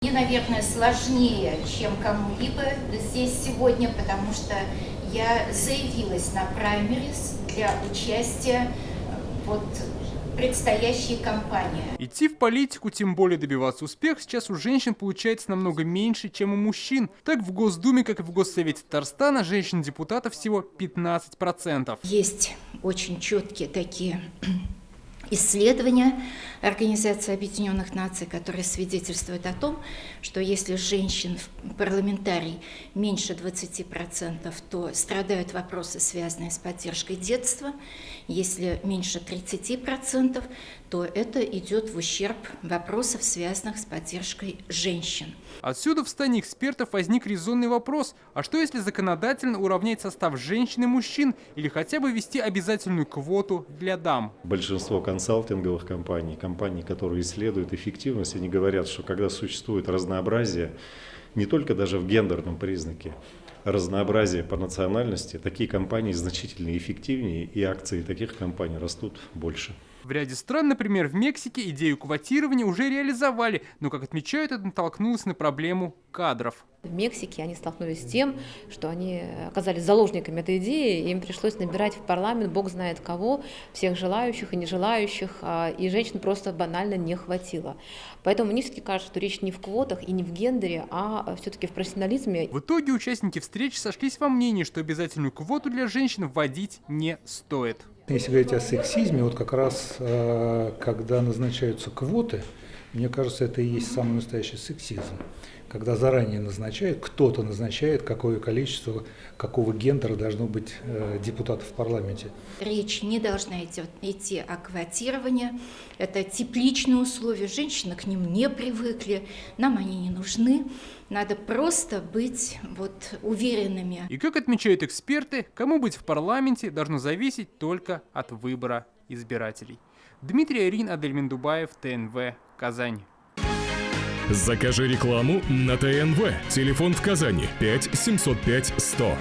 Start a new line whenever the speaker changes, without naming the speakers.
Мне, наверное, сложнее, чем кому-либо здесь сегодня, потому что я заявилась на праймерис для участия в предстоящей кампании.
Идти в политику, тем более добиваться успеха, сейчас у женщин получается намного меньше, чем у мужчин. Так в Госдуме, как и в Госсовете Татарстана, женщин-депутатов всего 15%.
Есть очень четкие такие исследования Организации Объединенных Наций, которые свидетельствуют о том, что если женщин в парламентарий меньше 20%, то страдают вопросы, связанные с поддержкой детства. Если меньше 30%, то это идет в ущерб вопросов, связанных с поддержкой женщин.
Отсюда в стане экспертов возник резонный вопрос: а что если законодательно уравнять состав женщин и мужчин или хотя бы ввести обязательную квоту для дам?
Большинство консалтинговых компаний, которые исследуют эффективность, они говорят, что когда существует разнообразие, не только даже в гендерном признаке, разнообразие по национальности, такие компании значительно эффективнее, и акции таких компаний растут больше.
В ряде стран, например, в Мексике, идею квотирования уже реализовали, но, как отмечают, это натолкнулось на проблему кадров.
В Мексике они столкнулись с тем, что они оказались заложниками этой идеи, и им пришлось набирать в парламент бог знает кого, всех желающих и нежелающих, и женщин просто банально не хватило. Поэтому мне все-таки кажется, что речь не в квотах и не в гендере, а все-таки в профессионализме.
В итоге участники встречи сошлись во мнении, что обязательную квоту для женщин вводить не стоит.
Если говорить о сексизме, вот как раз когда назначаются квоты, мне кажется, это и есть самый настоящий сексизм. Когда заранее назначают, кто-то назначает, какое количество, какого гендера должно быть депутатов в парламенте.
Речь не должна идти о квотировании. Это тепличные условия. Женщины к ним не привыкли, нам они не нужны. Надо просто быть уверенными.
И как отмечают эксперты, кому быть в парламенте должно зависеть только от выбора избирателей. Дмитрий Арин, Адель Мендубаев, ТНВ, Казань.
Закажи рекламу на ТНВ. Телефон в Казани 5 705 100.